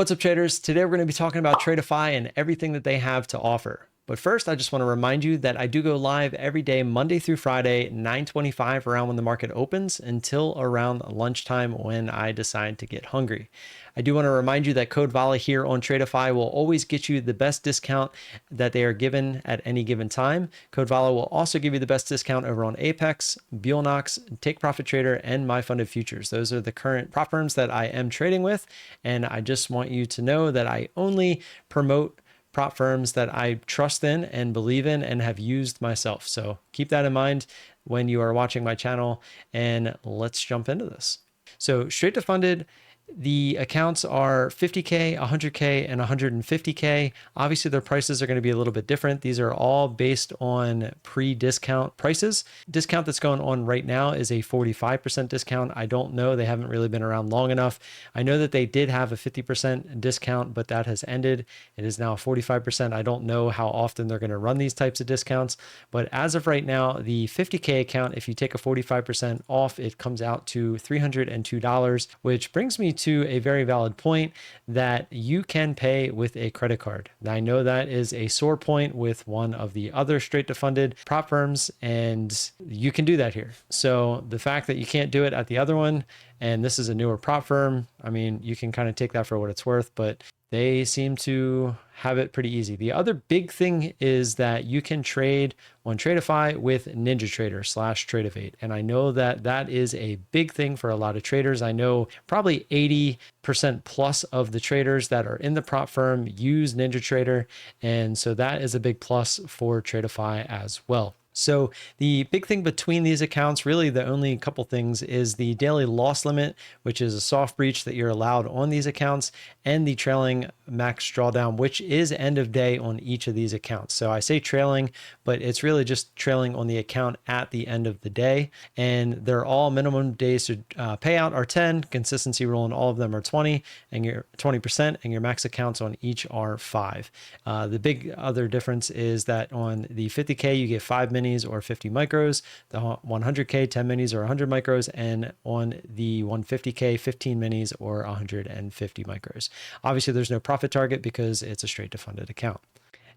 What's up, traders? Today we're going to be talking about Tradeify and everything that they have to offer. But first, I just want to remind you that I do go live every day, Monday through Friday, 9:25 around when the market opens until around lunchtime when I decide to get hungry. I do want to remind you that code VALA here on Tradeify will always get you the best discount that they are given at any given time. Code VALA will also give you the best discount over on Apex, Bulenox, Take Profit Trader, and My Funded Futures. Those are the current prop firms that I am trading with. And I just want you to know that I only promote prop firms that I trust in and believe in and have used myself. So keep that in mind when you are watching my channel, and let's jump into this. So straight to funded, the accounts are 50K, 100K, and 150K. Obviously, their prices are going to be a little bit different. These are all based on pre-discount prices. Discount that's going on right now is a 45% discount. I don't know. They haven't really been around long enough. I know that they did have a 50% discount, but that has ended. It is now 45%. I don't know how often they're going to run these types of discounts, but as of right now, the 50K account, if you take a 45% off, it comes out to $302, which brings me to a very valid point that you can pay with a credit card. I know that is a sore point with one of the other straight to funded prop firms, and you can do that here. So the fact that you can't do it at the other one, and this is a newer prop firm, I mean, you can kind of take that for what it's worth, but they seem to have it pretty easy. The other big thing is that you can trade on Tradeify with NinjaTrader / Tradeify. And I know that that is a big thing for a lot of traders. I know probably 80% plus of the traders that are in the prop firm use NinjaTrader. And so that is a big plus for Tradeify as well. So the big thing between these accounts, really the only couple things, is the daily loss limit, which is a soft breach that you're allowed on these accounts, and the trailing max drawdown, which is end of day on each of these accounts. So I say trailing, but it's really just trailing on the account at the end of the day. And they're all minimum days to payout are 10, consistency rule on all of them are 20, and your 20%, and your max accounts on each are 5. The big other difference is that on the 50K, you get 5 minis or 50 micros, the 100K, 10 minis or 100 micros, and on the 150K, 15 minis or 150 micros. Obviously, there's no profit target because it's a straight to funded account.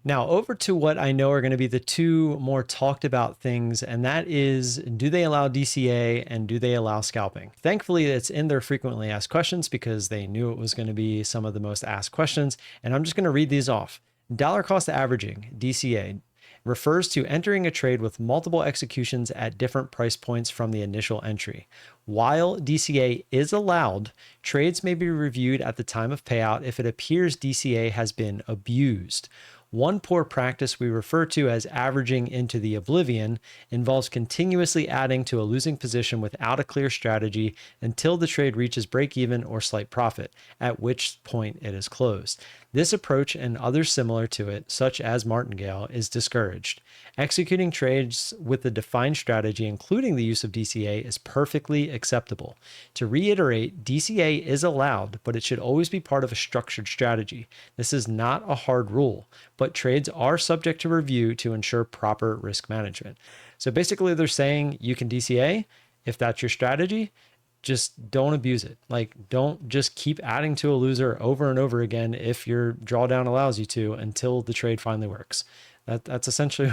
Now over to what I know are going to be the two more talked about things, and that is, do they allow DCA and do they allow scalping? Thankfully, it's in their frequently asked questions because they knew it was going to be some of the most asked questions, and I'm just going to read these off. Dollar cost averaging, DCA, refers to entering a trade with multiple executions at different price points from the initial entry. While DCA is allowed, trades may be reviewed at the time of payout if it appears DCA has been abused. One poor practice we refer to as averaging into the oblivion involves continuously adding to a losing position without a clear strategy until the trade reaches break even or slight profit, at which point it is closed. This approach and others similar to it, such as martingale, is discouraged. Executing trades with a defined strategy, including the use of DCA, is perfectly acceptable. To reiterate, DCA is allowed, but it should always be part of a structured strategy. This is not a hard rule, but trades are subject to review to ensure proper risk management. So basically they're saying you can DCA if that's your strategy. Just don't abuse it. Like, don't just keep adding to a loser over and over again if your drawdown allows you to until the trade finally works. That's essentially,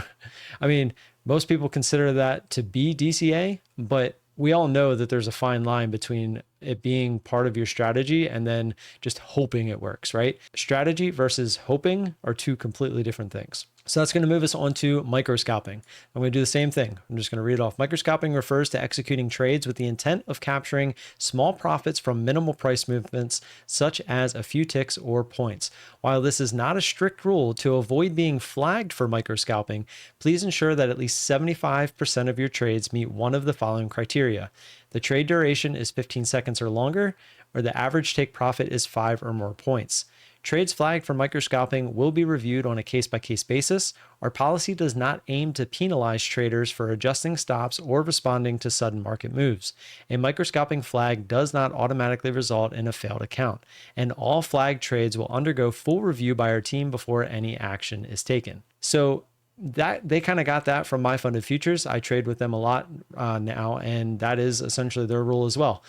I mean, most people consider that to be DCA, but we all know that there's a fine line between it being part of your strategy and then just hoping it works, right? Strategy versus hoping are two completely different things. So that's going to move us on to microscalping. I'm going to do the same thing. I'm just going to read it off. Microscalping refers to executing trades with the intent of capturing small profits from minimal price movements, such as a few ticks or points. While this is not a strict rule, to avoid being flagged for microscalping, please ensure that at least 75% of your trades meet one of the following criteria. The trade duration is 15 seconds or longer, or the average take profit is 5 or more points. Trades flagged for microscalping will be reviewed on a case-by-case basis. Our policy does not aim to penalize traders for adjusting stops or responding to sudden market moves. A microscalping flag does not automatically result in a failed account, and all flagged trades will undergo full review by our team before any action is taken. So that they kind of got that from my funded futures. I trade with them a lot now, and that is essentially their rule as well.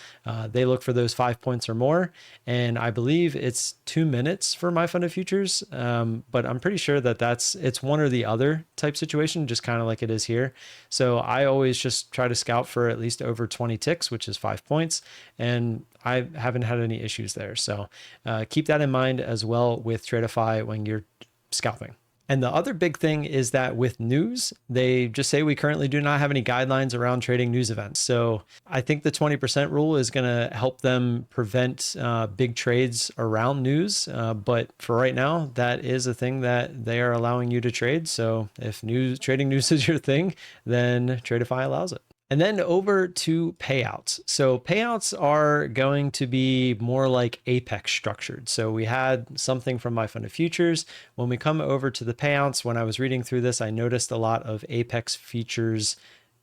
They look for those 5 points or more, and I believe it's 2 minutes for my funded futures, but I'm pretty sure that it's one or the other type situation, just kind of like it is here. So I always just try to scout for at least over 20 ticks, which is 5 points, and I haven't had any issues there. So keep that in mind as well with Tradeify when you're scalping. And the other big thing is that with news, they just say we currently do not have any guidelines around trading news events. So I think the 20% rule is going to help them prevent big trades around news. But for right now, that is a thing that they are allowing you to trade. So if trading news is your thing, then Tradeify allows it. And then over to payouts. So payouts are going to be more like Apex structured. So we had something from my funded futures. When we come over to the payouts, when I was reading through this, I noticed a lot of Apex features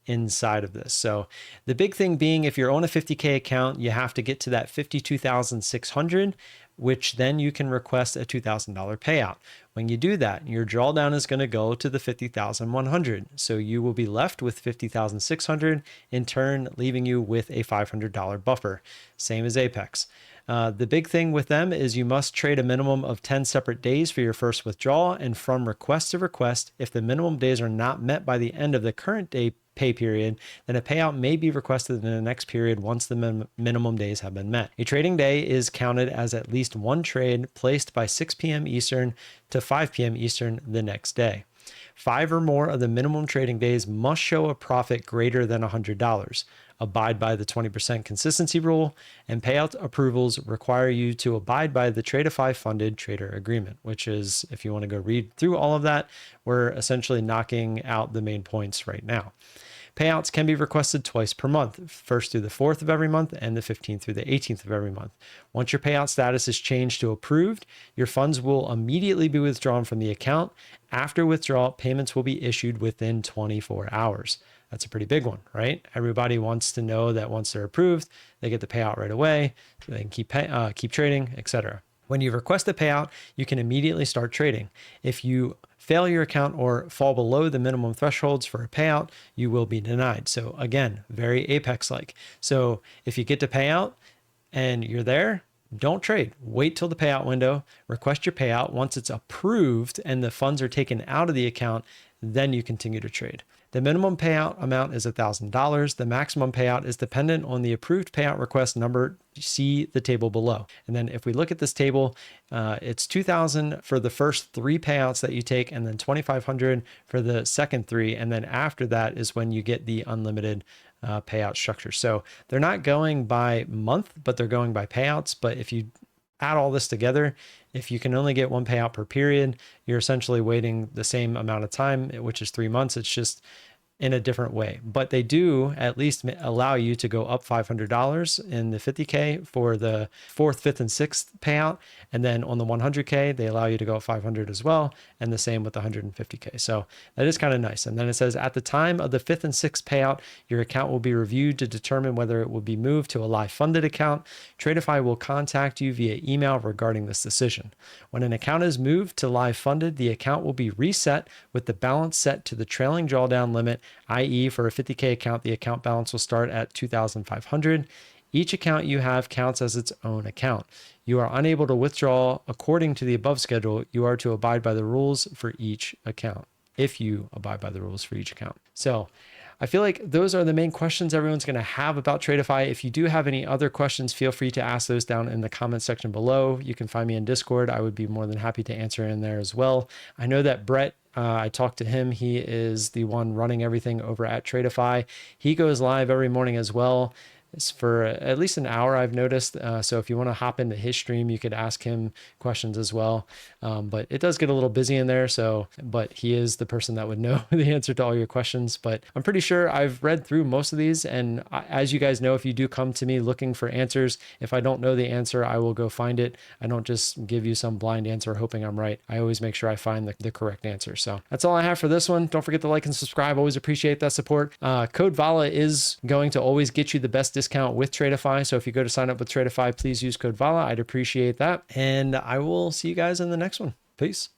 inside of this. So the big thing being, if you're on a 50K account, you have to get to that 52,600, which then you can request a $2,000 payout. When you do that, your drawdown is going to go to the 50,100. So you will be left with 50,600, in turn, leaving you with a $500 buffer, same as Apex. The big thing with them is you must trade a minimum of 10 separate days for your first withdrawal, and from request to request, if the minimum days are not met by the end of the current day pay period, then a payout may be requested in the next period once the minimum days have been met. A trading day is counted as at least one trade placed by 6 p.m. Eastern to 5 p.m. Eastern the next day. 5 or more of the minimum trading days must show a profit greater than $100. Abide by the 20% consistency rule, and payout approvals require you to abide by the Tradeify funded trader agreement, which is, if you want to go read through all of that, we're essentially knocking out the main points right now. Payouts can be requested twice per month, 1st through the 4th of every month and the 15th through the 18th of every month. Once your payout status is changed to approved, your funds will immediately be withdrawn from the account. After withdrawal, payments will be issued within 24 hours. That's a pretty big one, right? Everybody wants to know that once they're approved, they get the payout right away, so they can keep trading, etc. When you request a payout, you can immediately start trading. If you fail your account or fall below the minimum thresholds for a payout, you will be denied. So again, very Apex-like. So if you get to payout and you're there, don't trade. Wait till the payout window, request your payout. Once it's approved and the funds are taken out of the account, then you continue to trade. The minimum payout amount is $1,000. The maximum payout is dependent on the approved payout request number. See the table below. And then if we look at this table, it's $2,000 for the first 3 payouts that you take, and then $2,500 for the second 3. And then after that is when you get the unlimited payout structure. So they're not going by month, but they're going by payouts. But if you add all this together, if you can only get 1 payout per period, you're essentially waiting the same amount of time, which is 3 months. It's just in a different way. But they do at least allow you to go up $500 in the 50K for the 4th, 5th, and 6th payout. And then on the 100K, they allow you to go up 500 as well. And the same with the 150K. So that is kind of nice. And then it says at the time of the 5th and 6th payout, your account will be reviewed to determine whether it will be moved to a live funded account. Tradeify will contact you via email regarding this decision. When an account is moved to live funded, the account will be reset with the balance set to the trailing drawdown limit, i.e. for a 50K account, the account balance will start at $2,500. Each account you have counts as its own account. You are unable to withdraw according to the above schedule. You are to abide by the rules for each account, if you abide by the rules for each account. So I feel like those are the main questions everyone's going to have about Tradeify. If you do have any other questions, feel free to ask those down in the comment section below. You can find me in Discord. I would be more than happy to answer in there as well. I know that Brett, I talked to him. He is the one running everything over at Tradeify. He goes live every morning as well. It's for at least an hour, I've noticed. So if you want to hop into his stream, you could ask him questions as well. But it does get a little busy in there. But he is the person that would know the answer to all your questions. But I'm pretty sure I've read through most of these. And as you guys know, if you do come to me looking for answers, if I don't know the answer, I will go find it. I don't just give you some blind answer hoping I'm right. I always make sure I find the correct answer. So that's all I have for this one. Don't forget to like and subscribe. Always appreciate that support. Code VALA is going to always get you the best discount with Tradeify. So if you go to sign up with Tradeify, please use code VALA. I'd appreciate that. And I will see you guys in the next one. Peace.